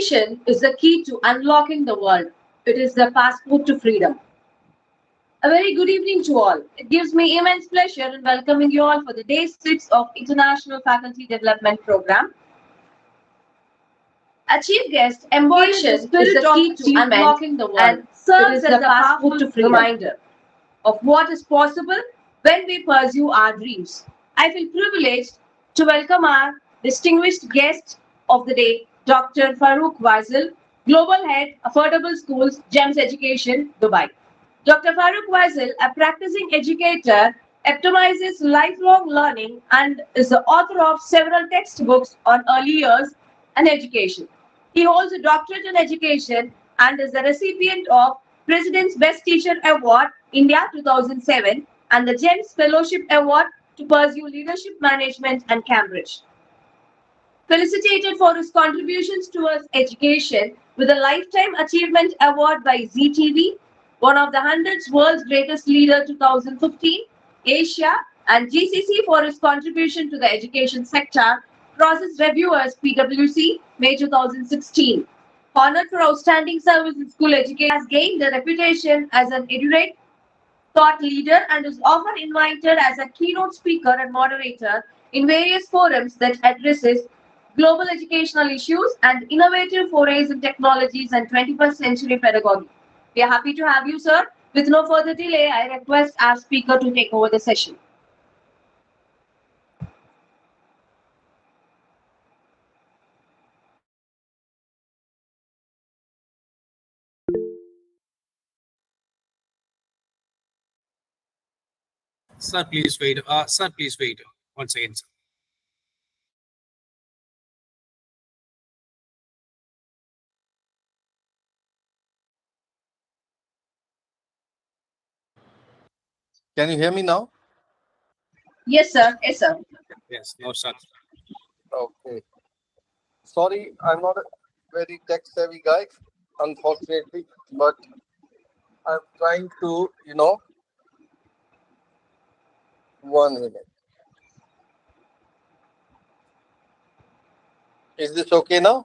Education is the key to unlocking the world. It is the passport to freedom. A very good evening to all. It gives me immense pleasure in welcoming you all for the day 6 of International Faculty Development Program. A chief guest embodies the spirit of unlocking the world and serves as a passport to reminder of what is possible when we pursue our dreams. I feel privileged to welcome our distinguished guest of the day, Dr. Farooq Waisal, Global Head, Affordable Schools, GEMS Education, Dubai. Dr. Farooq Waisal, a practicing educator, epitomizes lifelong learning and is the author of several textbooks on early years and education. He holds a doctorate in education and is the recipient of President's Best Teacher Award, India 2007, and the GEMS Fellowship Award to pursue leadership management and Cambridge. Felicitated for his contributions towards education with a Lifetime Achievement Award by ZTV, one of the 100's World's Greatest Leader 2015, Asia, and GCC for his contribution to the education sector, Process Reviewers PwC, May 2016. Honored for outstanding service in school education, has gained a reputation as an erudite thought leader and is often invited as a keynote speaker and moderator in various forums that addresses global educational issues and innovative forays in technologies and 21st century pedagogy. We are happy to have you, sir. With no further delay, I request our speaker to take over the session. Sir, please wait. Sir, please wait. Once again, sir. Can you hear me now? Yes, sir. Yes, sir. Yes, no, sir. Okay. Sorry, I'm not a very tech-savvy guy, unfortunately, but I'm trying to, 1 minute. Is this okay now?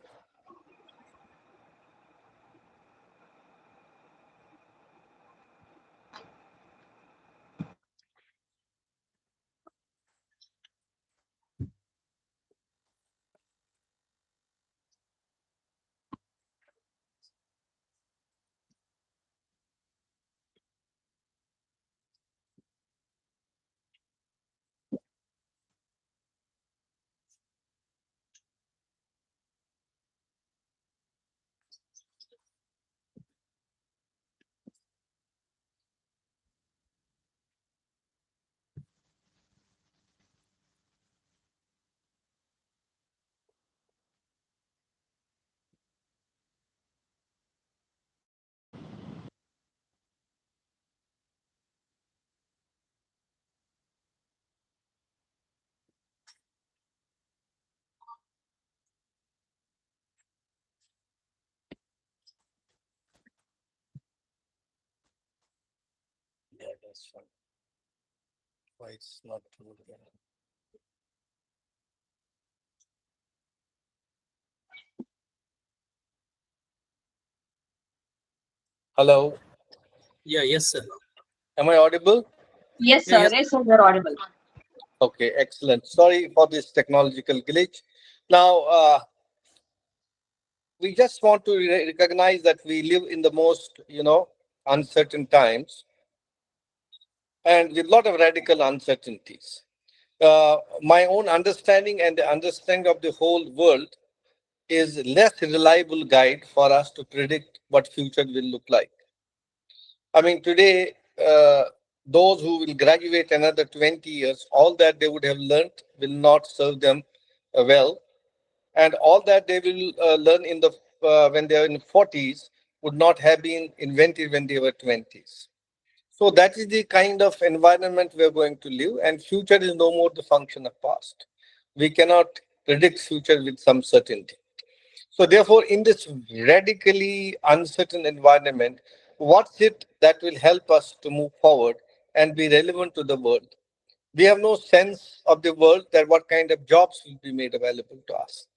Yeah, that's fine. Why it's not moving? Hello, Yeah, yes, sir. am I audible? Yes, Yeah, sir. yes. Yes, sir. You're audible. Okay, excellent. Sorry for this technological glitch. Now, we just want to recognize that we live in the most, uncertain times and with a lot of radical uncertainties. My own understanding and the understanding of the whole world is less reliable guide for us to predict what future will look like. I mean, today, those who will graduate another 20 years, all that they would have learned will not serve them well. And all that they will learn in the when they are in 40s would not have been invented when they were 20s. So that is the kind of environment we are going to live, and future is no more the function of past. We cannot predict future with some certainty. So therefore, in this radically uncertain environment, what's it that will help us to move forward and be relevant to the world? We have no sense of the world, that what kind of jobs will be made available to us.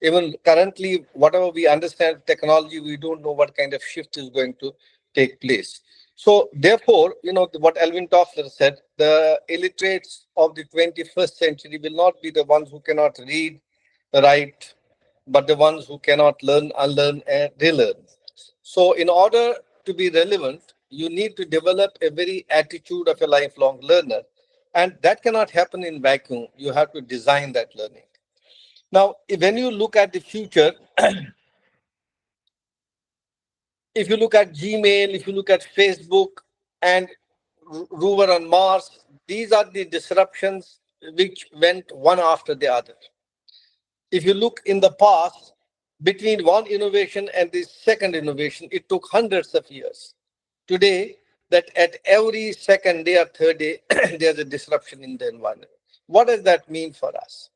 Even currently, whatever we understand technology, we don't know what kind of shift is going to take place. So therefore, what Alvin Toffler said, the illiterates of the 21st century will not be the ones who cannot read, write, but the ones who cannot learn, unlearn, and relearn. So in order to be relevant, you need to develop a very attitude of a lifelong learner. And that cannot happen in vacuum. You have to design that learning. Now, when you look at the future, if you look at Gmail, if you look at Facebook and rover on Mars, these are the disruptions which went one after the other. If you look in the past, between one innovation and the second innovation, it took hundreds of years. Today, that at every second day or third day, there's a disruption in the environment. What does that mean for us?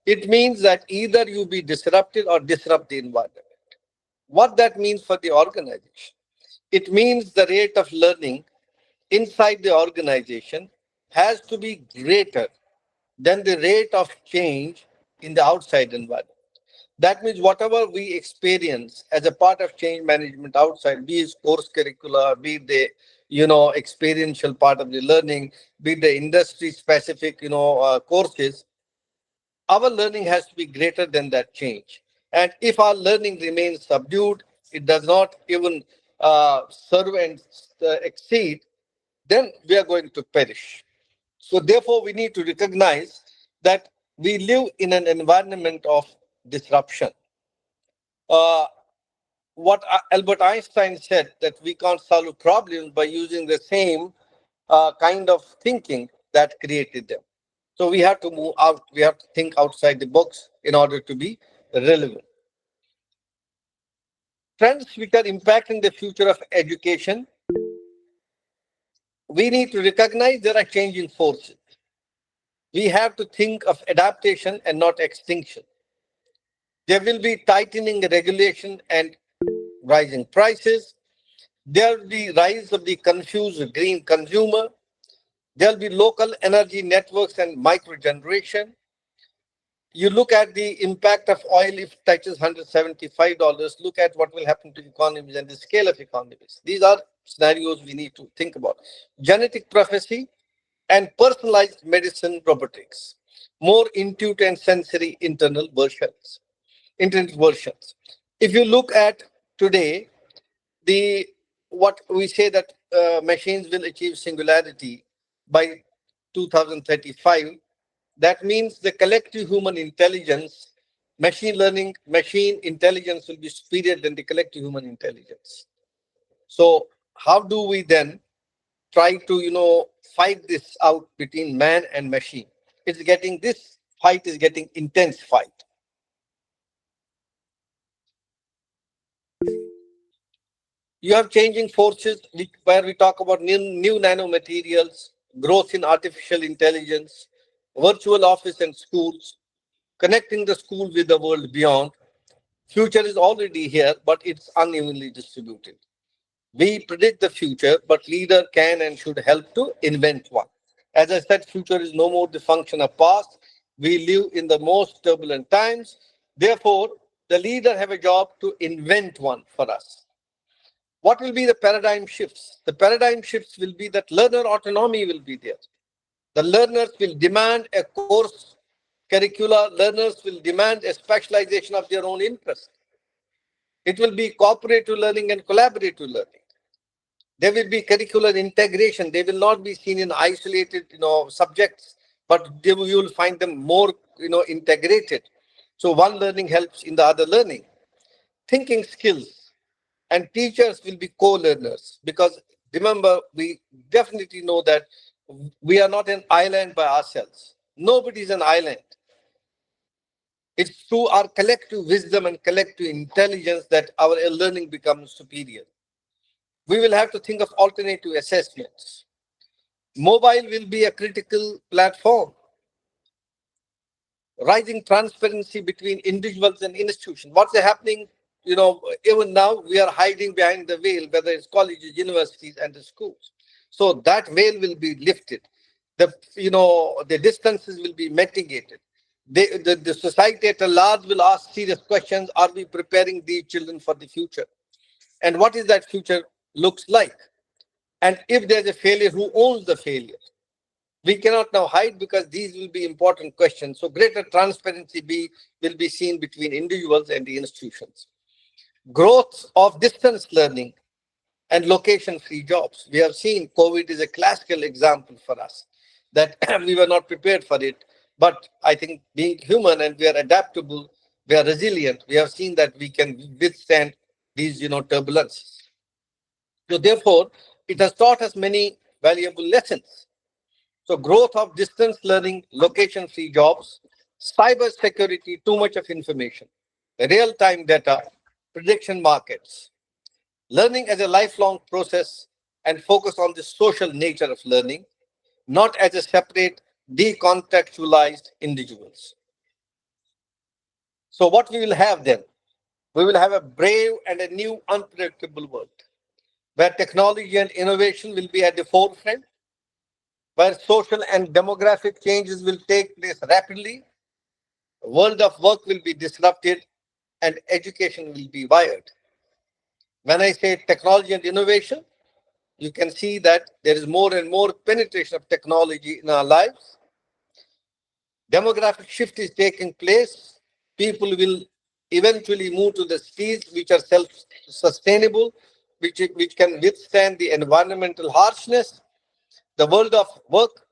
It means that either you be disrupted or disrupt the environment. What that means for the organization? It means the rate of learning inside the organization has to be greater than the rate of change in the outside environment. That means whatever we experience as a part of change management outside, be it course curricula, be it the experiential part of the learning, be it the industry specific courses, our learning has to be greater than that change. And if our learning remains subdued, it does not even serve and exceed, then we are going to perish. So therefore, we need to recognize that we live in an environment of disruption. Uh, what Albert Einstein said, that we can't solve problems by using the same kind of thinking that created them. So we have to move out, we have to think outside the box in order to be relevant. Trends which are impacting the future of education, we need to recognize there are changing forces. We have to think of adaptation and not extinction. There will be tightening regulation and rising prices. There will be rise of the confused green consumer. There will be local energy networks and micro generation. You look at the impact of oil if it touches $175, look at what will happen to economies and the scale of economies. These are scenarios we need to think about. Genetic prophecy and personalized medicine robotics. More intuitive and sensory internal versions. If you look at today, what we say that machines will achieve singularity by 2035, that means the collective human intelligence, machine learning, machine intelligence will be superior than the collective human intelligence. So how do we then try to, fight this out between man and machine? This fight is getting intensified. You have changing forces where we talk about new nanomaterials, growth in artificial intelligence, virtual office and schools, connecting the school with the world beyond. Future is already here, but it's unevenly distributed. We predict the future, but leader can and should help to invent one. As I said, future is no more the function of past. We live in the most turbulent times. Therefore, the leader have a job to invent one for us. What will be the paradigm shifts? The paradigm shifts will be that learner autonomy will be there. The learners will demand a course curricula. Learners will demand a specialization of their own interest. It will be cooperative learning and collaborative learning. There will be curricular integration. They will not be seen in isolated, subjects, but you will find them more, integrated. So one learning helps in the other learning. Thinking skills and teachers will be co-learners, because remember, we definitely know that we are not an island by ourselves. Nobody is an island. It's through our collective wisdom and collective intelligence that our learning becomes superior. We will have to think of alternative assessments. Mobile will be a critical platform. Rising transparency between individuals and institutions. What's happening, even now we are hiding behind the veil, whether it's colleges, universities, and the schools. So that veil will be lifted. The distances will be mitigated. The society at large will ask serious questions. Are we preparing these children for the future? And what is that future looks like? And if there's a failure, who owns the failure? We cannot now hide, because these will be important questions. So greater transparency will be seen between individuals and the institutions. Growth of distance learning and location-free jobs. We have seen COVID is a classical example for us, that we were not prepared for it. But I think, being human, and we are adaptable, we are resilient, we have seen that we can withstand these turbulences. So therefore, it has taught us many valuable lessons. So growth of distance learning, location-free jobs, cyber security, too much of information, real-time data, prediction markets, learning as a lifelong process, and focus on the social nature of learning, not as a separate, decontextualized individuals. So what we will have then? We will have a brave and a new unpredictable world, where technology and innovation will be at the forefront, where social and demographic changes will take place rapidly, world of work will be disrupted, and education will be wired. When I say technology and innovation, you can see that there is more and more penetration of technology in our lives. Demographic shift is taking place. People will eventually move to the cities which are self-sustainable, which can withstand the environmental harshness. The world of work,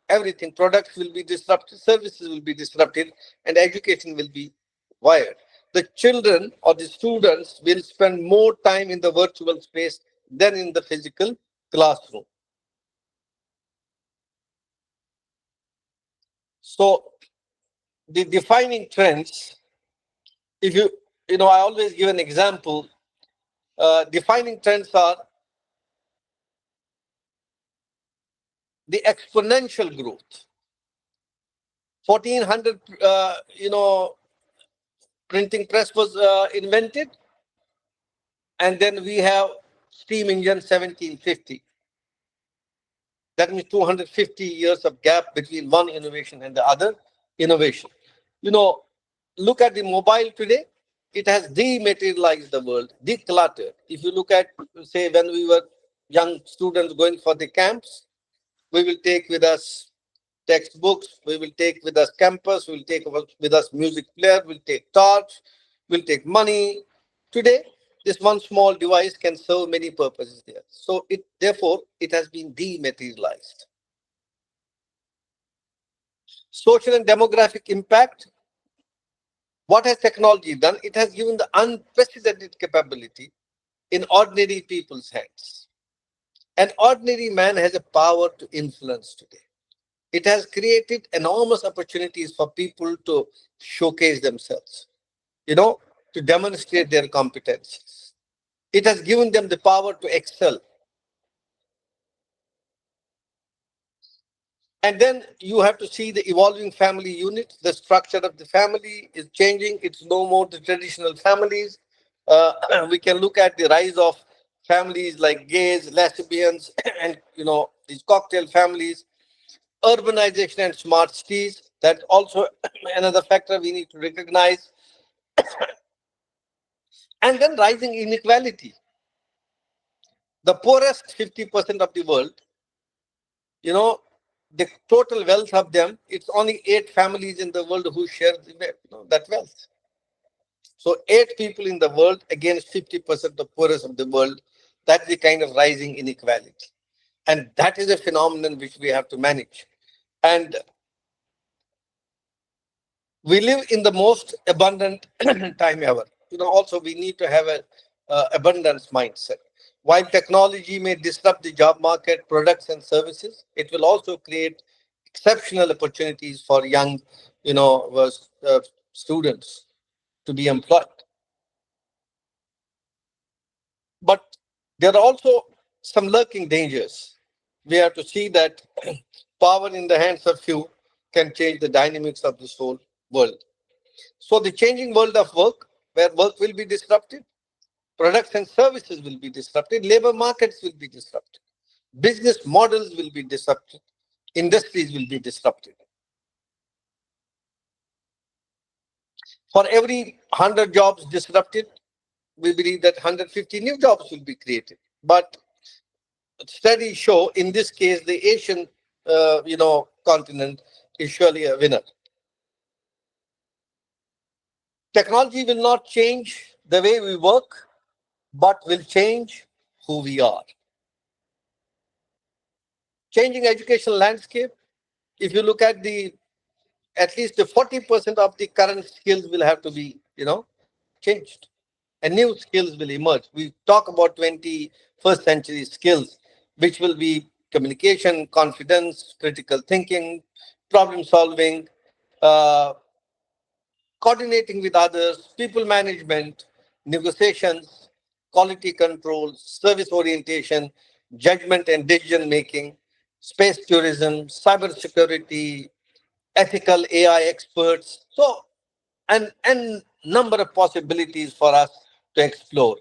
everything, products will be disrupted, services will be disrupted, and education will be wired. The children or the students will spend more time in the virtual space than in the physical classroom. So the defining trends, if I always give an example. Defining trends are the exponential growth. 1400, printing press was invented, and then we have steam engine 1750. That means 250 years of gap between one innovation and the other innovation. Look at the mobile today. It has dematerialized the world, decluttered. If you look at, say, when we were young students going for the camps, we will take with us textbooks, we will take with us campus, we will take with us music player, we'll take torch, we'll take money. Today, this one small device can serve many purposes there. So therefore, it has been dematerialized. Social and demographic impact. What has technology done? It has given the unprecedented capability in ordinary people's hands. An ordinary man has a power to influence today. It has created enormous opportunities for people to showcase themselves, to demonstrate their competencies. It has given them the power to excel. And then you have to see the evolving family unit. The structure of the family is changing. It's no more the traditional families. We can look at the rise of families like gays, lesbians, and these cocktail families. Urbanization and smart cities. That's also another factor we need to recognize. And then rising inequality. The poorest 50% of the world, the total wealth of them, it's only 8 families in the world who share that wealth. So 8 people in the world against 50% of the poorest of the world. That's the kind of rising inequality. And that is a phenomenon which we have to manage. And we live in the most abundant time ever. Also we need to have a abundance mindset. While technology may disrupt the job market, products and services, it will also create exceptional opportunities for young, students to be employed. But there are also some lurking dangers. We have to see that power in the hands of few can change the dynamics of this whole world. So the changing world of work, where work will be disrupted, products and services will be disrupted, labor markets will be disrupted, business models will be disrupted, industries will be disrupted. For every 100 jobs disrupted, we believe that 150 new jobs will be created. But studies show, in this case, the Asian, continent is surely a winner. Technology will not change the way we work, but will change who we are. Changing educational landscape, if you look at least the 40% of the current skills will have to be, changed. And new skills will emerge. We talk about 21st century skills, which will be communication, confidence, critical thinking, problem solving, uh, coordinating with others, people management, negotiations, quality control, service orientation, judgment and decision making, space tourism, cybersecurity, ethical AI experts. So, and number of possibilities for us to explore.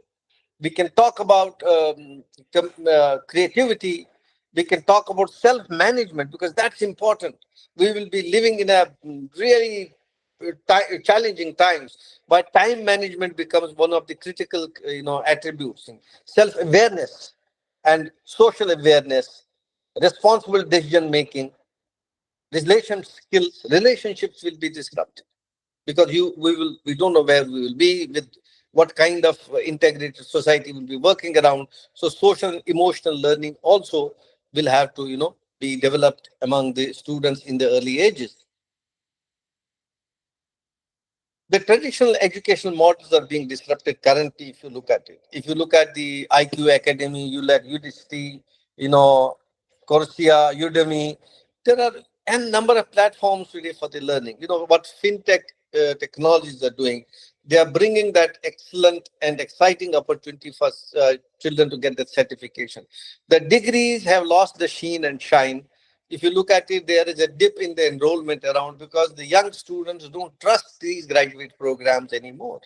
We can talk about creativity. We can talk about self-management because that's important. We will be living in a really challenging times, but time management becomes one of the critical, attributes. Self-awareness and social awareness, responsible decision making, relationships will be disrupted because we don't know where we will be with what kind of integrated society will be working around. So social and emotional learning also will have to be developed among the students in the early ages. The traditional educational models are being disrupted currently. If you look at it, if you look at the IQ Academy, you like Udacity, Coursera, Udemy, there are n number of platforms really for the learning. What fintech technologies are doing, they are bringing that excellent and exciting opportunity for children to get that certification. The degrees have lost the sheen and shine. If you look at it, there is a dip in the enrollment around because the young students don't trust these graduate programs anymore.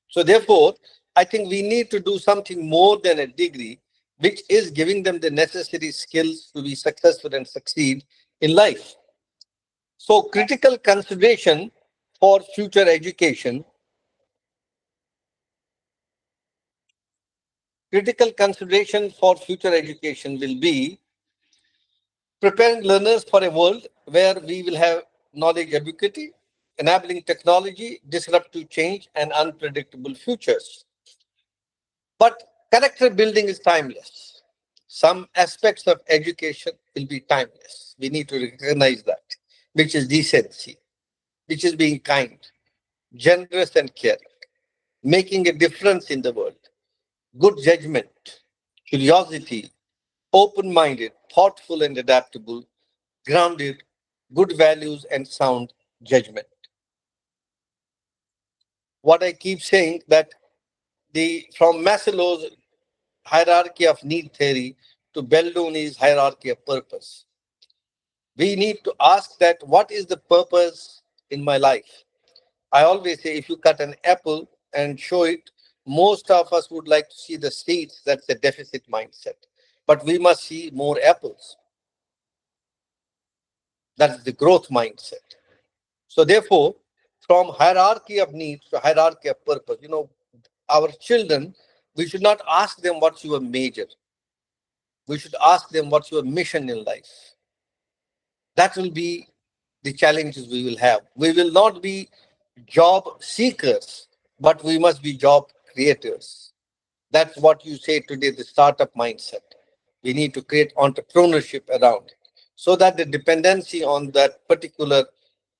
So therefore, I think we need to do something more than a degree, which is giving them the necessary skills to be successful and succeed in life. So for future education, critical consideration for future education will be preparing learners for a world where we will have knowledge ubiquity, enabling technology, disruptive change, and unpredictable futures. But character building is timeless. Some aspects of education will be timeless. We need to recognize that, which is decency, which is being kind, generous, and caring, making a difference in the world, good judgment, curiosity, open minded, thoughtful, and adaptable, grounded, good values, and sound judgment. What I keep saying that from Maslow's hierarchy of need theory to Baldoni's hierarchy of purpose, we need to ask that what is the purpose in my life? I always say if you cut an apple and show it, most of us would like to see the seeds. That's a deficit mindset. But we must see more apples. That is the growth mindset. So therefore, from hierarchy of needs to hierarchy of purpose, our children, we should not ask them what's your major. We should ask them what's your mission in life. That will be the challenges we will have. We will not be job seekers, but we must be job creators. That's what you say today, the startup mindset. We need to create entrepreneurship around it so that the dependency on that particular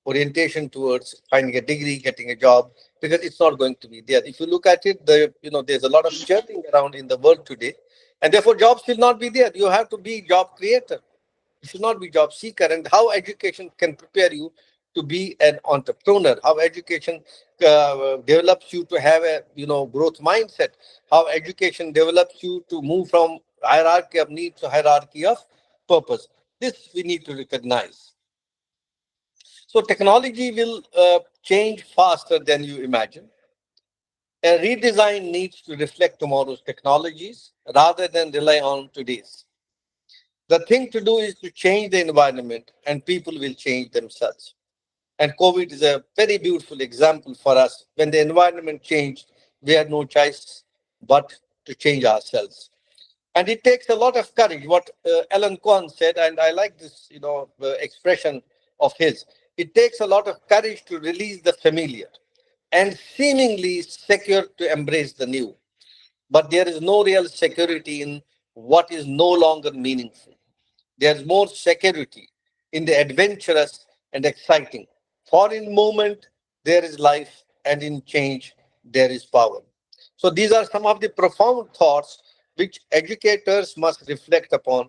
orientation towards finding a degree, getting a job, because it's not going to be there. If you look at it, there's a lot of churning around in the world today, and therefore jobs will not be there. You have to be job creator. You should not be job seeker. And how education can prepare you to be an entrepreneur, how education develops you to have a growth mindset, how education develops you to move from hierarchy of need to hierarchy of purpose. This we need to recognize. So technology will change faster than you imagine. A redesign needs to reflect tomorrow's technologies rather than rely on today's. The thing to do is to change the environment and people will change themselves. And COVID is a very beautiful example for us. When the environment changed, we had no choice but to change ourselves. And it takes a lot of courage. What Alan Kwan said, and I like this, expression of his. It takes a lot of courage to release the familiar and seemingly secure to embrace the new. But there is no real security in what is no longer meaningful. There's more security in the adventurous and exciting. For in movement, there is life, and in change, there is power. So these are some of the profound thoughts which educators must reflect upon.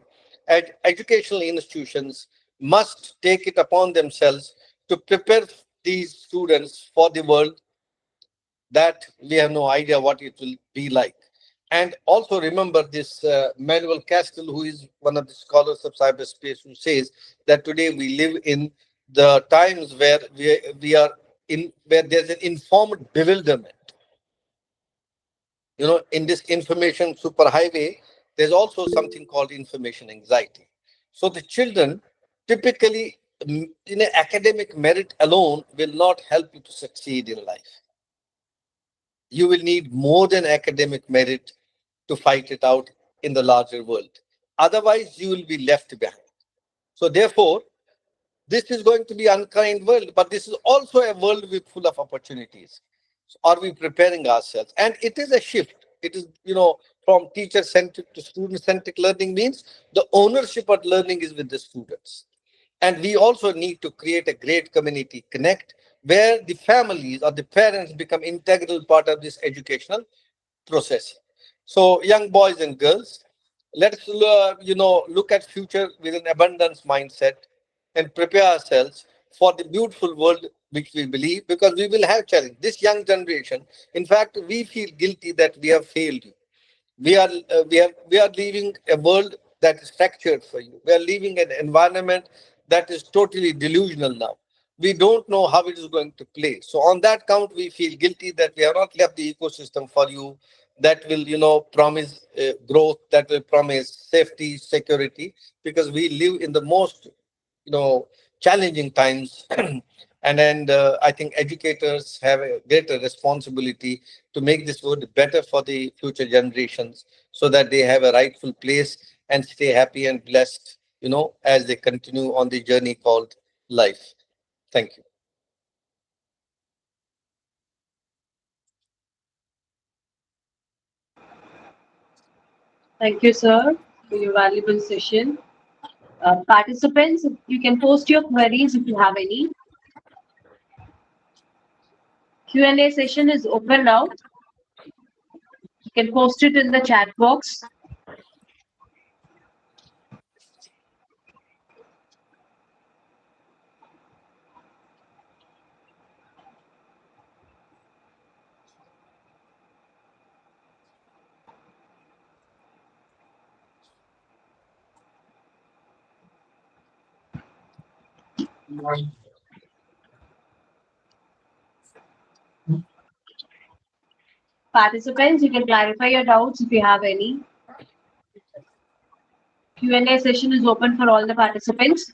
Educational institutions must take it upon themselves to prepare these students for the world that we have no idea what it will be like. And also remember this Manuel Castell, who is one of the scholars of cyberspace, who says that today we live in the times where we are in, where there's an informed bewilderment. In this information superhighway, there's also something called information anxiety. So the children typically, in academic merit alone, will not help you to succeed in life. You will need more than academic merit to fight it out in the larger world. Otherwise, you will be left behind. So therefore, this is going to be an unkind world, but this is also a world with full of opportunities. So are we preparing ourselves? And it is a shift. It is, from teacher-centric to student-centric learning means the ownership of learning is with the students. And we also need to create a great community connect where the families or the parents become integral part of this educational process. So young boys and girls, let's look at future with an abundance mindset and prepare ourselves for the beautiful world which we believe, because we will have challenge. This young generation, in fact, we feel guilty that we have failed you. We are leaving a world that is fractured for you. We are leaving an environment that is totally delusional now. We don't know how it is going to play. So on that count, we feel guilty that we have not left the ecosystem for you that will, promise growth, that will promise safety, security, because we live in the most, challenging times. And I think educators have a greater responsibility to make this world better for the future generations so that they have a rightful place and stay happy and blessed, as they continue on the journey called life. Thank you. Thank you, sir, for your valuable session. Participants, you can post your queries if you have any. Q&A session is open now. You can post it in the chat box. Participants, you can clarify your doubts if you have any. Q&A session is open for all the participants.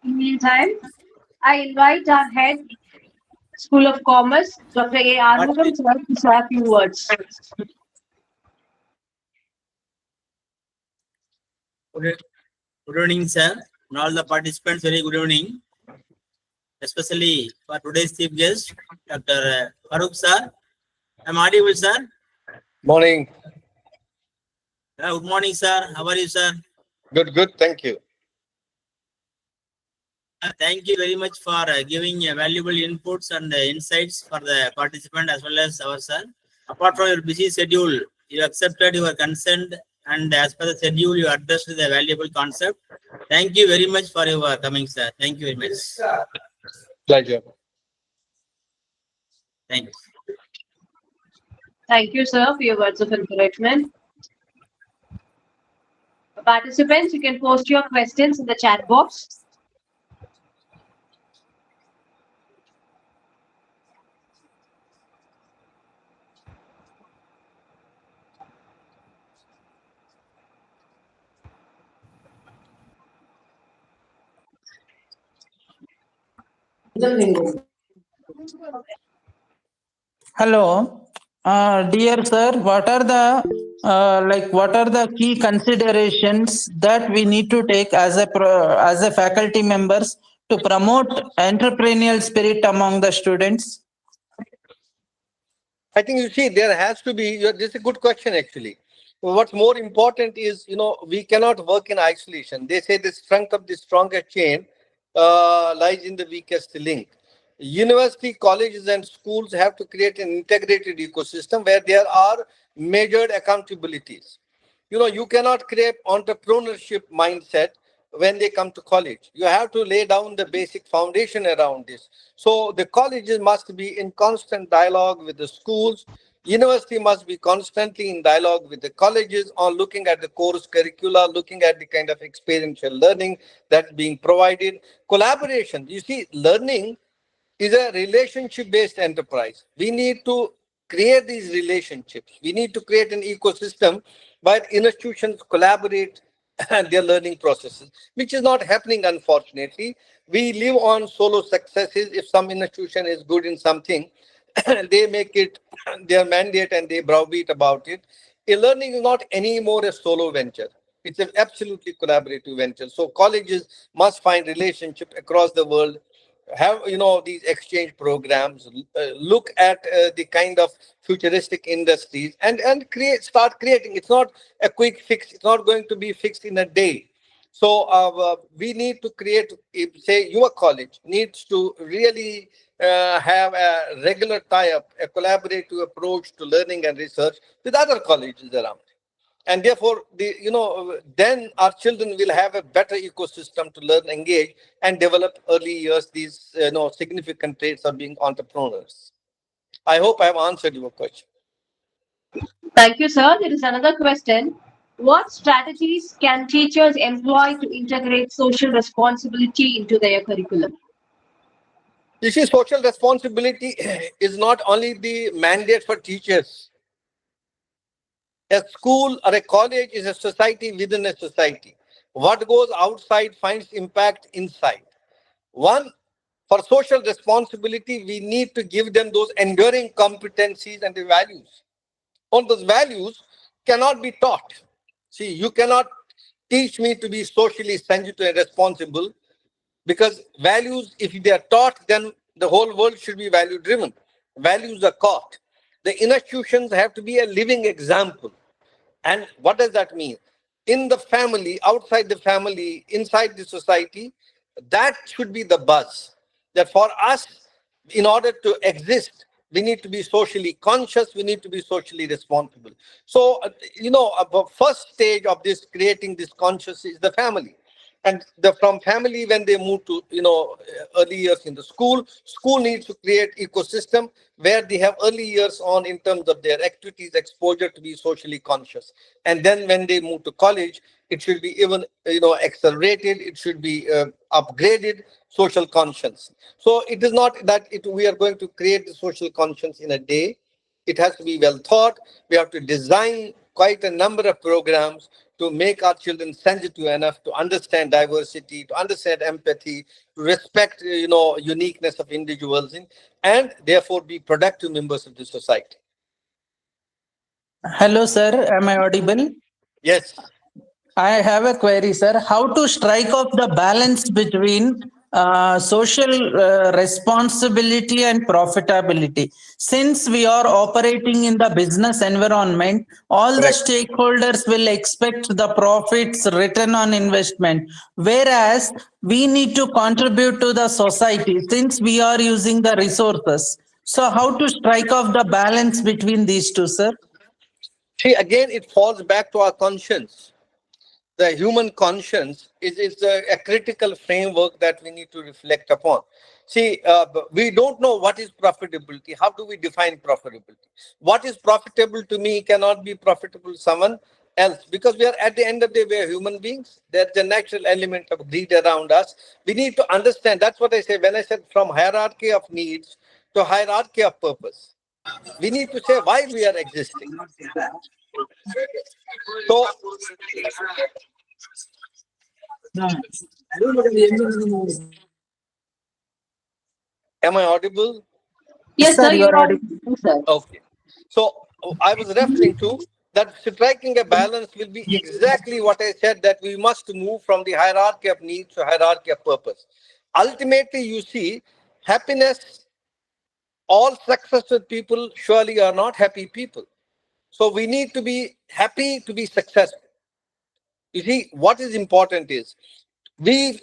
In the meantime, I invite our head School of Commerce, Dr. A. Armugam, sir, to say a few words. Good evening, sir, and all the participants. Very good evening, especially for today's chief guest, Dr. Farooq sir. I'm audible, sir. Morning. Good morning, sir. How are you, sir? Good. Thank you. Thank you very much for giving valuable inputs and insights for the participant as well as our sir. Apart from your busy schedule, you accepted your consent, and as per the schedule, you addressed the valuable concept. Thank you very much for your coming, sir. Thank you very much. Pleasure. Thank you. Thank you, sir, for your words of encouragement. Participants, you can post your questions in the chat box. Hello, dear sir. What are the key considerations that we need to take as a faculty members to promote entrepreneurial spirit among the students? I think you see there has to be. This is a good question actually. What's more important is we cannot work in isolation. They say the strength of the strongest chain lies in the weakest link. University, colleges, and schools have to create an integrated ecosystem where there are measured accountabilities. You cannot create entrepreneurship mindset when they come to college. You have to lay down the basic foundation around this. So the colleges must be in constant dialogue with the schools. University must be constantly in dialogue with the colleges on looking at the course curricula, looking at the kind of experiential learning that's being provided. Collaboration. You see, learning is a relationship-based enterprise. We need to create these relationships. We need to create an ecosystem where institutions collaborate their learning processes, which is not happening, unfortunately. We live on solo successes. If some institution is good in something, they make it their mandate and they browbeat about it. A learning is not anymore a solo venture. It's an absolutely collaborative venture. So colleges must find relationship across the world, have these exchange programs, look at the kind of futuristic industries and start creating. It's not a quick fix. It's not going to be fixed in a day. So we need to create, say your college needs to really have a regular tie-up, a collaborative approach to learning and research with other colleges around. And therefore, then our children will have a better ecosystem to learn, engage, and develop early years these significant traits of being entrepreneurs. I hope I have answered your question. Thank you, sir. There is another question. What strategies can teachers employ to integrate social responsibility into their curriculum? You see, social responsibility is not only the mandate for teachers. A school or a college is a society within a society. What goes outside finds impact inside. One, for social responsibility, we need to give them those enduring competencies and the values. All those values cannot be taught. See, you cannot teach me to be socially sensitive and responsible, because values, if they are taught, then the whole world should be value driven. Values are caught. The institutions have to be a living example. And what does that mean? In the family, outside the family, inside the society, that should be the buzz. That for us, in order to exist, we need to be socially conscious, we need to be socially responsible. So, the first stage of this creating this consciousness is the family. And from family, when they move to early years in the school needs to create ecosystem where they have early years on in terms of their activities, exposure to be socially conscious. And then when they move to college, it should be even accelerated. It should be upgraded social conscience. So it is not that we are going to create the social conscience in a day. It has to be well thought. We have to design quite a number of programs to make our children sensitive enough to understand diversity, to understand empathy, to respect, uniqueness of individuals, and therefore be productive members of the society. Hello, sir. Am I audible? Yes. I have a query, sir. How to strike off the balance between social responsibility and profitability. Since we are operating in the business environment, all the Correct. stakeholders will expect the profits, return on investment, whereas we need to contribute to the society since we are using the resources. So how to strike off the balance between these two, sir? See, again, it falls back to our conscience. The human conscience is a critical framework that we need to reflect upon. See, we don't know what is profitability. How do we define profitability? What is profitable to me cannot be profitable to someone else, because we are, at the end of the day, we are human beings. There's a natural element of greed around us. We need to understand. That's what I say when I said from hierarchy of needs to hierarchy of purpose. We need to say why we are existing. So, am I audible? Yes, Sir, sir, you you're are audible, audible. sir. Okay. So I was referring to that striking a balance will be exactly what I said, that we must move from the hierarchy of needs to hierarchy of purpose. Ultimately, you see, happiness, all successful people surely are not happy people. So we need to be happy to be successful. You see, what is important is we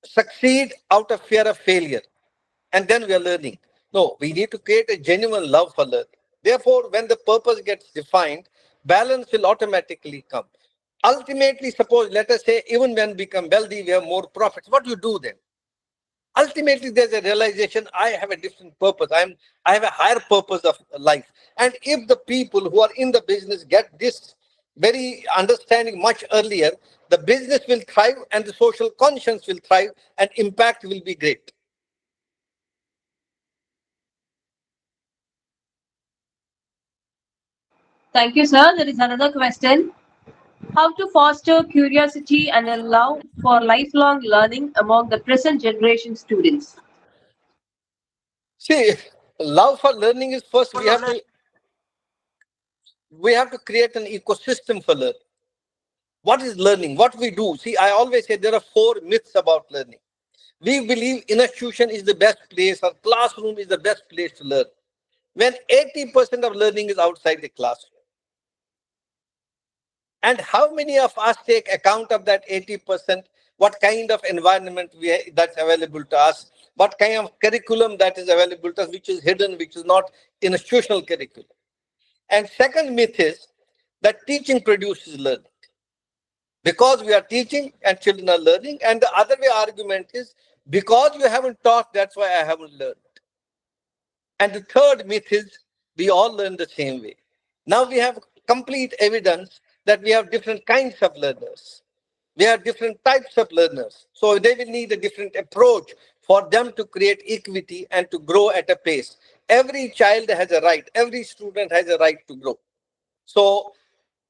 succeed out of fear of failure, and then we are learning. No, we need to create a genuine love for learning. Therefore, when the purpose gets defined, balance will automatically come. Ultimately, suppose, let us say, even when we become wealthy, we have more profits. What do you do then? Ultimately, there's a realization, I have a different purpose. I have a higher purpose of life. And if the people who are in the business get this very understanding much earlier, the business will thrive and the social conscience will thrive and impact will be great. Thank you, sir. There is another question. How to foster curiosity and allow for lifelong learning among the present generation students? See, love for learning is first we have to create an ecosystem for learning. What is learning? What we do? See, I always say there are 4 myths about learning. We believe institution is the best place or classroom is the best place to learn, when 80% of learning is outside the classroom. And how many of us take account of that 80%? What kind of environment that's available to us? What kind of curriculum that is available to us, which is hidden, which is not institutional curriculum? And second myth is that teaching produces learning. Because we are teaching and children are learning. And the other way argument is, because you haven't taught, that's why I haven't learned. And the third myth is, we all learn the same way. Now we have complete evidence that we have different kinds of learners. We have different types of learners. So they will need a different approach for them to create equity and to grow at a pace. Every child has a right. Every student has a right to grow. So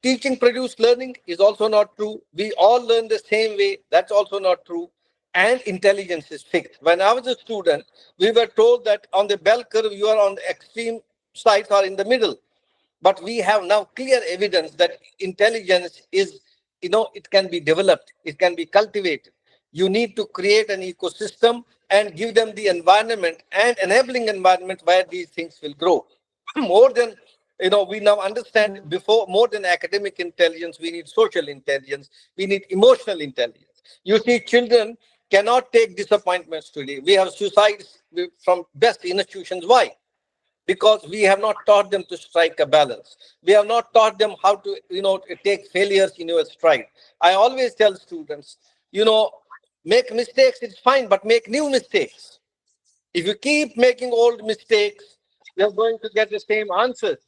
teaching produced learning is also not true. We all learn the same way. That's also not true. And intelligence is fixed. When I was a student, we were told that on the bell curve, you are on the extreme sides or in the middle. But we have now clear evidence that intelligence is, it can be developed, it can be cultivated. You need to create an ecosystem and give them the environment and enabling environment where these things will grow. More than, we now understand, before, more than academic intelligence, we need social intelligence, we need emotional intelligence. You see, children cannot take disappointments today. We have suicides from best institutions. Why? Because we have not taught them to strike a balance. We have not taught them how to, take failures in your stride. I always tell students, make mistakes, it's fine, but make new mistakes. If you keep making old mistakes, you're going to get the same answers.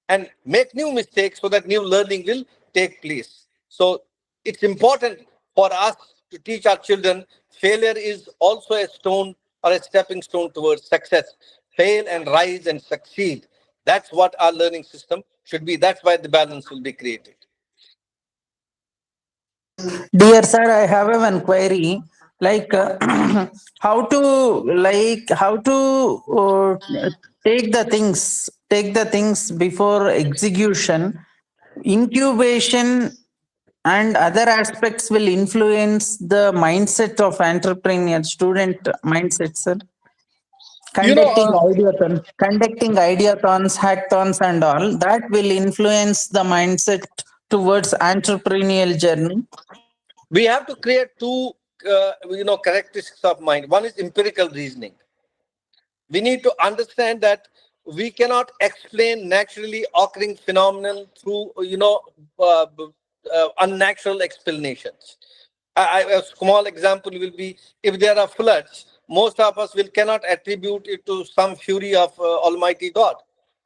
And make new mistakes so that new learning will take place. So it's important for us to teach our children failure is also a stone or a stepping stone towards success. Fail and rise and succeed. That's what our learning system should be. That's why the balance will be created. Dear sir, I have one query. Like how to take the things before execution. Incubation And other aspects will influence the mindset of entrepreneur, student mindset, sir. You know, Conducting ideathons, hackathons, and all that will influence the mindset towards entrepreneurial journey. we have to create two, characteristics of mind. One is empirical reasoning. We need to understand that we cannot explain naturally occurring phenomenon through, unnatural explanations. A small example will be, if there are floods, most of us will cannot attribute it to some fury of Almighty God.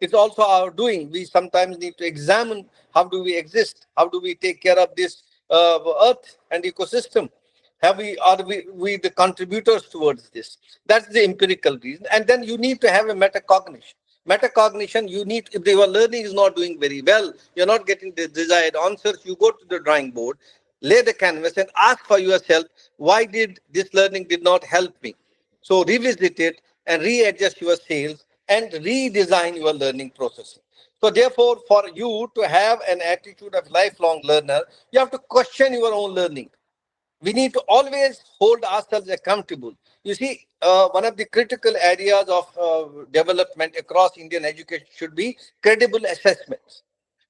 It's also our doing. We sometimes need to examine how do we exist, how do we take care of this earth and ecosystem. Have we are we the contributors towards this? That's the empirical reason. And then you need to have a metacognition. Metacognition, you need, if your learning is not doing very well, you're not getting the desired answers, you go to the drawing board, lay the canvas and ask for yourself, why did this learning did not help me? So revisit it and readjust your sails and redesign your learning process. So therefore, for you to have an attitude of lifelong learner, you have to question your own learning. We need to always hold ourselves accountable. You see, one of the critical areas of development across Indian education should be credible assessments.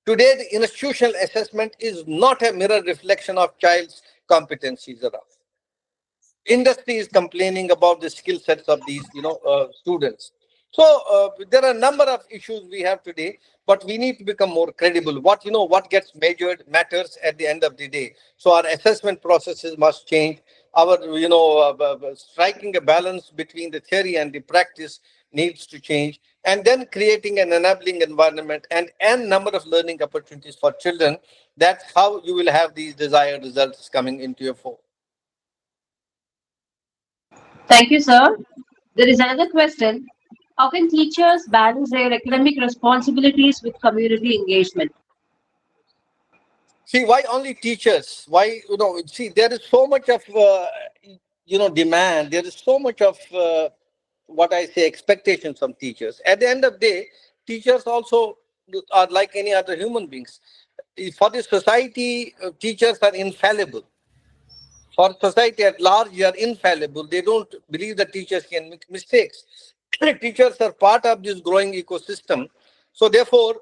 Today, the institutional assessment is not a mirror reflection of child's competencies around. Industry is complaining about the skill sets of these, students. So there are a number of issues we have today, but we need to become more credible. What gets measured matters at the end of the day. So our assessment processes must change. Our, striking a balance between the theory and the practice needs to change. And then creating an enabling environment and number of learning opportunities for children. That's how you will have these desired results coming into your fore. Thank you, sir. There is another question. How can teachers balance their academic responsibilities with community engagement? See, why only teachers? Why, see, there is so much of, demand. There is so much of, what I say, expectations from teachers. At the end of the day, teachers also are like any other human beings. For the society, teachers are infallible. For society at large, they are infallible. They don't believe that teachers can make mistakes. Teachers are part of this growing ecosystem. So therefore,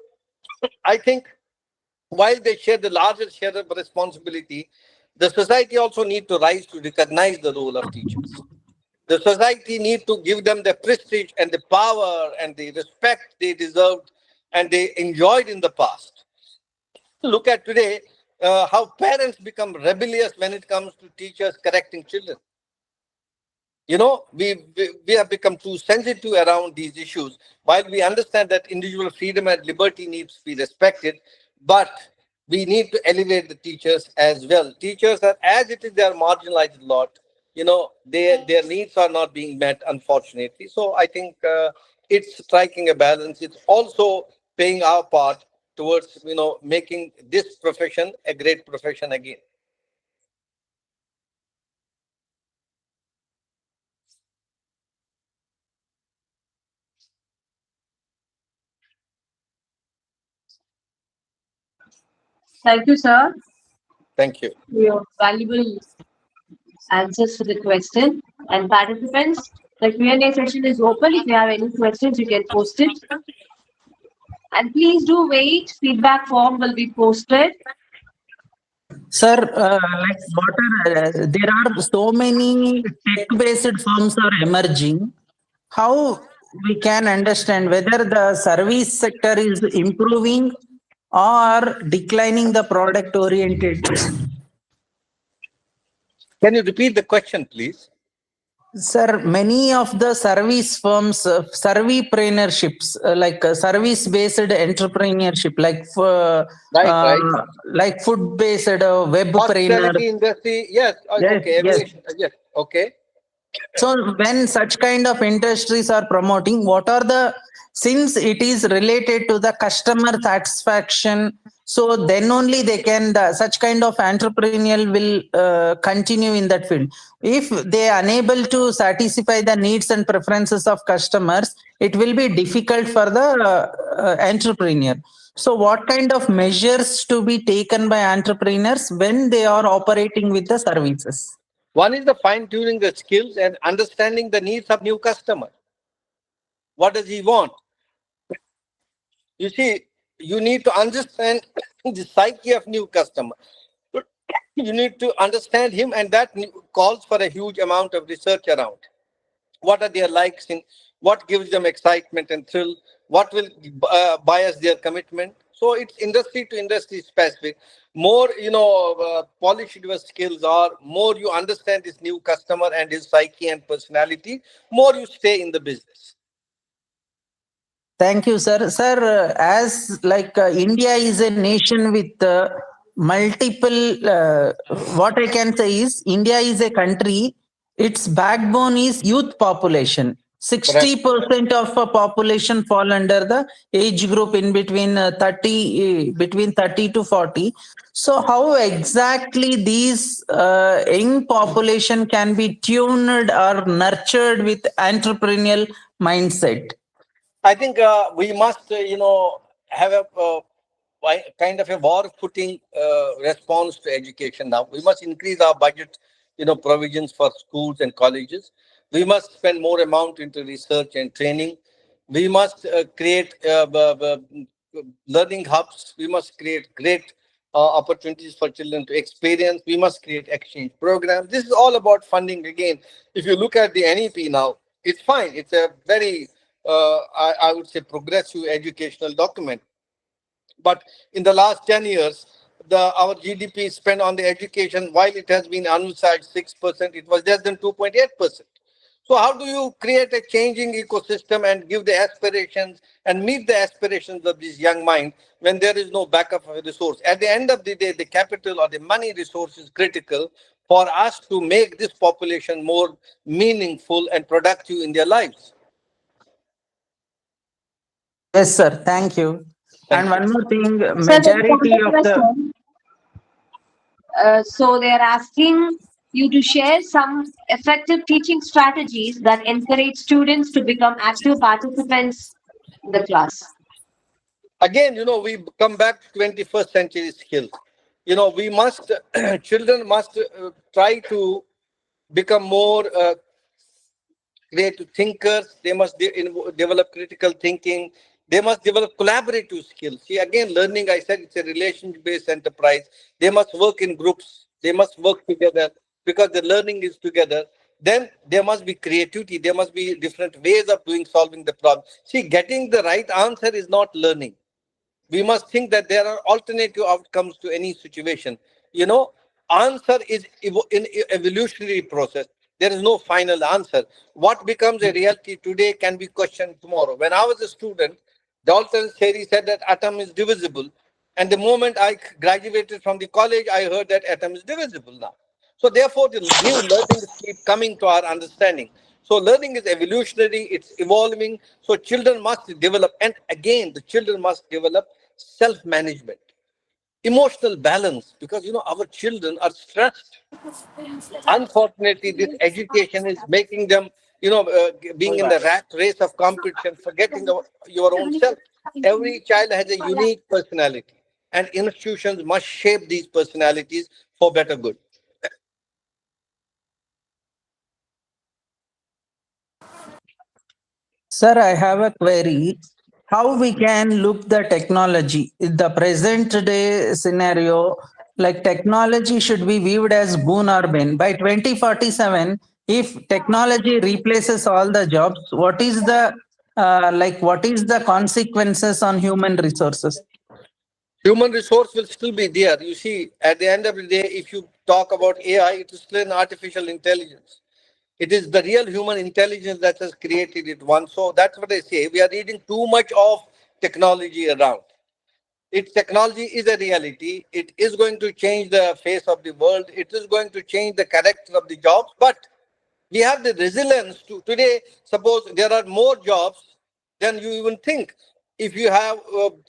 I think while they share the larger share of responsibility, the society also need to rise to recognize the role of teachers. The society need to give them the prestige and the power and the respect they deserved and they enjoyed in the past. Look at today, how parents become rebellious when it comes to teachers correcting children. We have become too sensitive around these issues. While we understand that individual freedom and liberty needs to be respected, but we need to elevate the teachers as well. Teachers are, as it is, they are marginalized a lot. Their needs are not being met, unfortunately. So I think it's striking a balance. It's also playing our part towards, making this profession a great profession again. Thank you, sir, Thank you. for your valuable answers to the question. And participants, the Q&A session is open. If you have any questions, you can post it. And please do wait. Feedback form will be posted. Sir, there are so many tech-based firms are emerging. How we can understand whether the service sector is improving or declining the product oriented? Can you repeat the question, please? Sir, many of the service firms, servicepreneurships, service-based entrepreneurship, like food-based webpreneur. Hospitality industry, yes. Yes, Okay, yes. aviation, yes. Okay. So when such kind of industries are promoting, since it is related to the customer satisfaction, so then only they can, such kind of entrepreneurial will continue in that field. If they are unable to satisfy the needs and preferences of customers, it will be difficult for the entrepreneur. So what kind of measures to be taken by entrepreneurs when they are operating with the services? One is the fine tuning the skills and understanding the needs of new customer. What does he want? You see, you need to understand the psyche of new customer. You need to understand him, and that calls for a huge amount of research around. What are their likes in, what gives them excitement and thrill, what will bias their commitment. So it's industry to industry specific. More polished your skills are, more you understand this new customer and his psyche and personality, more you stay in the business. Thank you, sir. Sir, as like India is a nation with multiple, what I can say is India is a country, its backbone is youth population. 60% of a population fall under the age group in between 30 to 40. So how exactly these young population can be tuned or nurtured with entrepreneurial mindset? I think we must, have a kind of a war-footing response to education now. We must increase our budget, provisions for schools and colleges. We must spend more amount into research and training. We must create learning hubs. We must create great opportunities for children to experience. We must create exchange programs. This is all about funding. Again, if you look at the NEP now, it's fine. It's a very I would say progressive educational document. But in the last 10 years, our GDP spent on the education, while it has been unsaid 6%, it was less than 2.8%. So how do you create a changing ecosystem and give the aspirations and meet the aspirations of this young mind when there is no backup of a resource? At the end of the day, the capital or the money resource is critical for us to make this population more meaningful and productive in their lives. Yes, sir. Thank you. Thank And you. one more thing, Sir, there's majority another of the question. So they are asking you to share some effective teaching strategies that encourage students to become active participants in the class. Again, we come back to 21st century skills. We must, children must try to become more creative thinkers. They must develop critical thinking. They must develop collaborative skills. See, again, learning, I said, it's a relationship-based enterprise. They must work in groups. They must work together because the learning is together. Then there must be creativity. There must be different ways of solving the problem. See, getting the right answer is not learning. We must think that there are alternative outcomes to any situation. Answer is in evolutionary process. There is no final answer. What becomes a reality today can be questioned tomorrow. When I was a student, Dalton's theory said that atom is divisible. And the moment I graduated from the college, I heard that atom is divisible now. So therefore, the new learning keep coming to our understanding. So learning is evolutionary, it's evolving. So children must develop, and again, the children must develop self-management, emotional balance, because our children are stressed. Unfortunately, this education is making them, being in the rat race of competition, forgetting your own self. Every child has a unique personality, and institutions must shape these personalities for better good. sir, I have a query. How we can look the technology in the present day scenario? Like technology should be viewed as boon or bane. By 2047, if technology replaces all the jobs, what is the what is the consequences on human resources? Human resource will still be there. You see, at the end of the day, if you talk about AI, it is still an artificial intelligence. It is the real human intelligence that has created it once. So that's what I say. We are reading too much of technology around. Its technology is a reality. It is going to change the face of the world. It is going to change the character of the jobs. But we have the resilience to today. Suppose there are more jobs than you even think. If you have,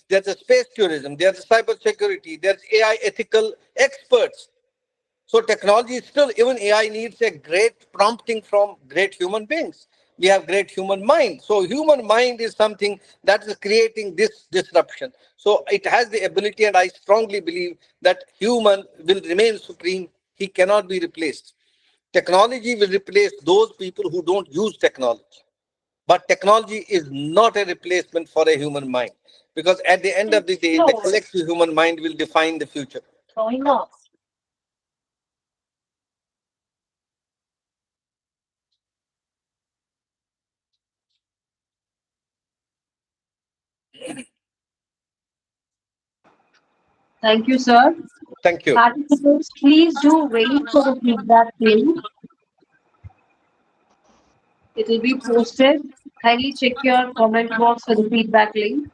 there's a space tourism, there's cyber security, there's AI ethical experts. So technology is still, even AI needs a great prompting from great human beings. we have great human mind. So human mind is something that is creating this disruption. So it has the ability, and I strongly believe that human will remain supreme. He cannot be replaced. Technology will replace those people who don't use technology. But technology is not a replacement for a human mind, because at the end of the day, the collective human mind will define the future. Going off. Thank you, sir. Thank you. Participants, please do wait for the feedback link. It will be posted. Kindly check your comment box for the feedback link.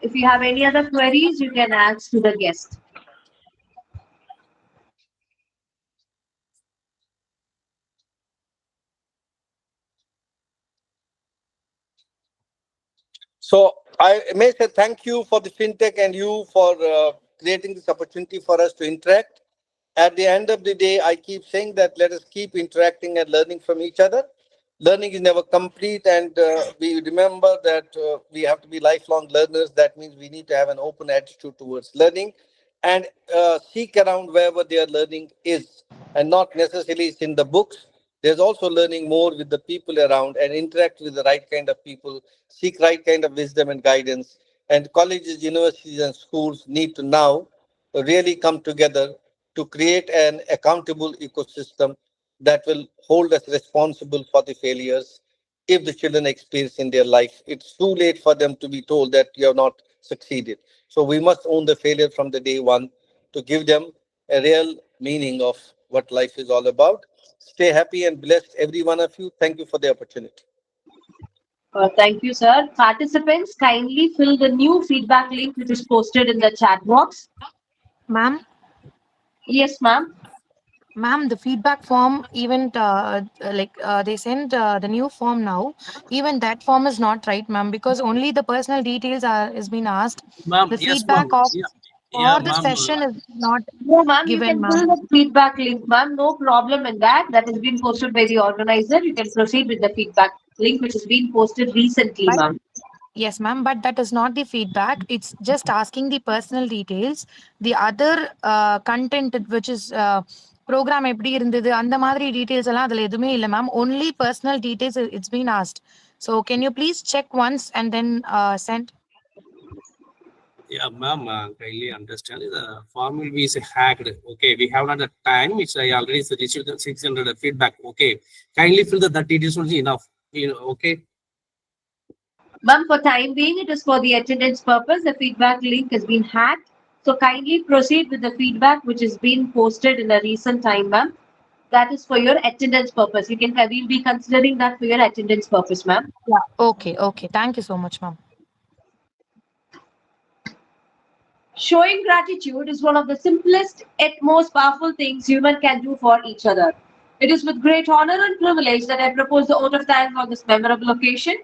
If you have any other queries, you can ask to the guest. So I may say thank you for the FinTech and you for creating this opportunity for us to interact. At the end of the day, I keep saying that let us keep interacting and learning from each other. Learning is never complete, and we remember that we have to be lifelong learners. That means we need to have an open attitude towards learning and seek around wherever their learning is, and not necessarily it's in the books. There's also learning more with the people around and interact with the right kind of people, seek right kind of wisdom and guidance. And colleges, universities, and schools need to now really come together to create an accountable ecosystem that will hold us responsible for the failures if the children experience in their life. It's too late for them to be told that you have not succeeded. So we must own the failure from the day one to give them a real meaning of what life is all about. Stay happy and blessed, every one of you. Thank you for the opportunity. Thank you, sir. Participants, kindly fill the new feedback link which is posted in the chat box. Ma'am, Yes, ma'am. ma'am, the feedback form, even they sent the new form now. Even that form is not right, ma'am, because only the personal details is being asked. Ma'am, The yes, feedback ma'am. of Yeah, or the ma'am. session is not No, ma'am, you given, can fill ma'am. the feedback link, ma'am. No problem in that. That has been posted by the organizer. You can proceed with the feedback link which has been posted recently, But ma'am. yes, ma'am, but that is not the feedback. It's just asking the personal details. The other content which is program எப்படி இருந்தது அந்த மாதிரி details எல்லாம் அதுல எதுவுமே இல்ல ma'am. Only personal details it's been asked. So can you please check once and then send? Yeah, ma'am, kindly understand. The form will be hacked. Okay, we have not the time. Which I already received the 600 feedback. Okay, kindly fill the details only enough. Okay. Ma'am, for time being, it is for the attendance purpose. The feedback link has been hacked. So kindly proceed with the feedback which has been posted in a recent time, ma'am. That is for your attendance purpose. You can we'll be considering that for your attendance purpose, ma'am. Yeah. Okay. Okay. Thank you so much, ma'am. Showing gratitude is one of the simplest yet most powerful things human can do for each other. It is with great honor and privilege that I propose the vote of thanks on this memorable occasion.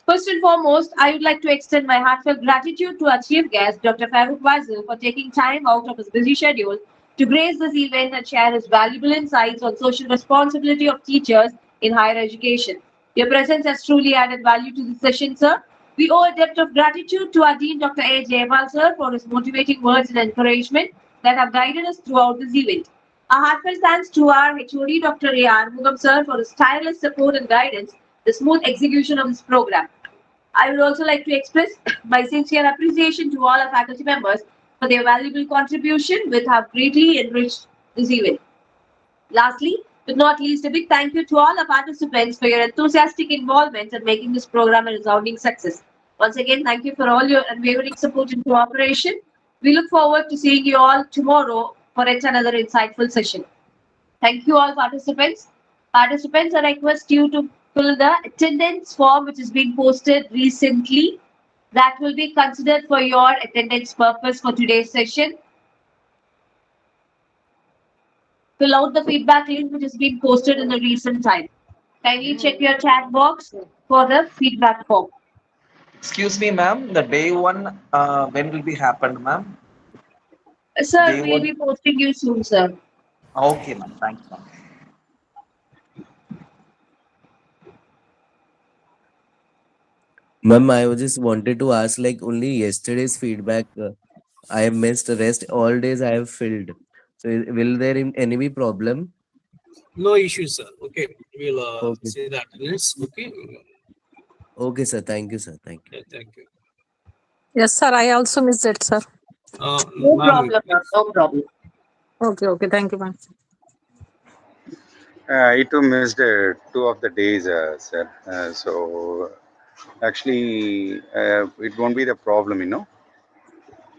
First and foremost, I would like to extend my heartfelt gratitude to our chief guest, Dr. Farooq Wazir, for taking time out of his busy schedule to grace this event and share his valuable insights on social responsibility of teachers in higher education. Your presence has truly added value to this session, sir. We owe a debt of gratitude to our Dean, Dr. A. Jayamal, sir, for his motivating words and encouragement that have guided us throughout this event. A heartfelt thanks to our HOD, Dr. A. Armugam, sir, for his tireless support and guidance, the smooth execution of this program. I would also like to express my sincere appreciation to all our faculty members for their valuable contribution, which have greatly enriched this event. Lastly, but not least, a big thank you to all our participants for your enthusiastic involvement in making this program a resounding success. Once again, thank you for all your unwavering support and cooperation. We look forward to seeing you all tomorrow for yet another insightful session. Thank you all participants. Participants, I request you to fill the attendance form which has been posted recently. That will be considered for your attendance purpose for today's session. Fill out the feedback link which has been posted in the recent time. Kindly check your chat box for the feedback form. Excuse me, ma'am. The day one, when will be happened, ma'am? Sir, Day we'll one. be posting you soon, sir. Okay, ma'am. Thanks, ma'am. Ma'am, I just wanted to ask, like, only yesterday's feedback I have missed. The rest all days I have filled. So will there in any be problem? No issues, sir. Okay, we'll Okay. say the attendance. Okay, Okay, sir. Thank you, sir. Thank you. yeah, thank you. Yes, sir. I also missed it, sir. No Ma'am, problem, ma'am. No problem. Okay, okay. Thank you, ma'am. I too missed two of the days, sir. So actually, it won't be the problem, you know.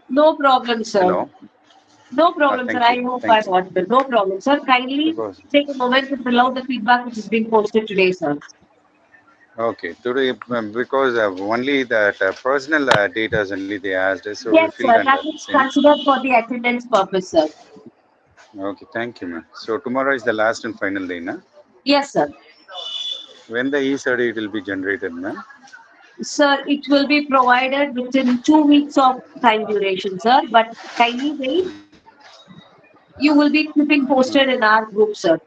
No problem, sir. Hello. No problem, sir. Thank I you. hope Thank I'm you. audible. No problem, sir. Kindly Because take a moment to fill out the feedback which is being posted today, sir. okay, today because only that personal data is only they asked, so we Yes, filled sir. and That is same. considered for the attendance purpose, sir. Okay, thank you, ma'am. So tomorrow is the last and final day, na? Yes, sir. When the e-certificate will be generated, ma'am? Sir, it will be provided within 2 weeks of time duration, sir. But kindly wait. You will be keeping posted in our group, sir.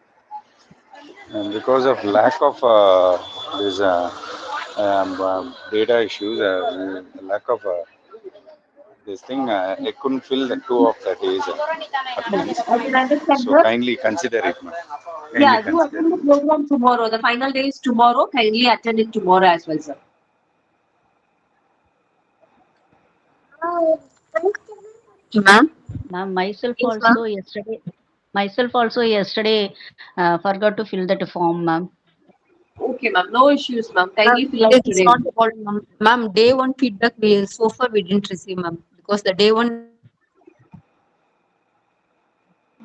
And because of lack of this data issues, lack of this thing, I couldn't fill the two of the days attendance. I can understand, So sir. kindly consider it, ma'am. Kindly Yeah, you consider attend it. the program tomorrow. The final day is tomorrow. Kindly attend it tomorrow as well, sir. Ma'am, Yes, ma'am. myself also yesterday forgot to fill that form, ma'am. Okay, ma'am. No issues, ma'am. Ma'am, Kindly fill out it's today. not about ma'am. Ma'am, day one feedback so far we didn't receive, ma'am, because the day one.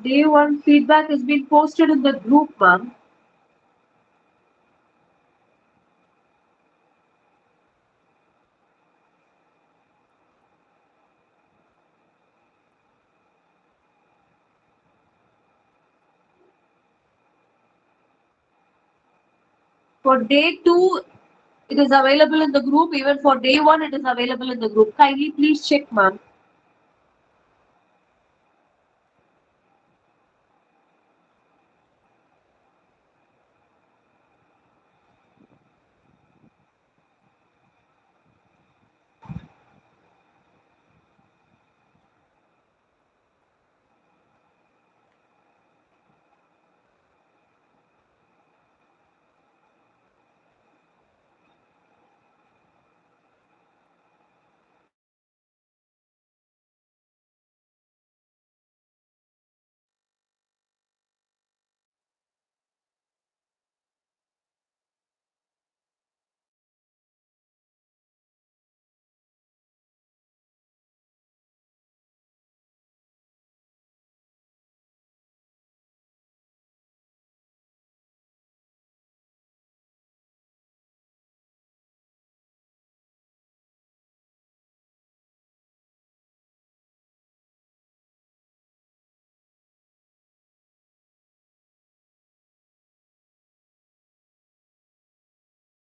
Day one feedback has been posted in the group, ma'am. For day two, it is available in the group. Even for day one, it is available in the group. Kindly please check, ma'am.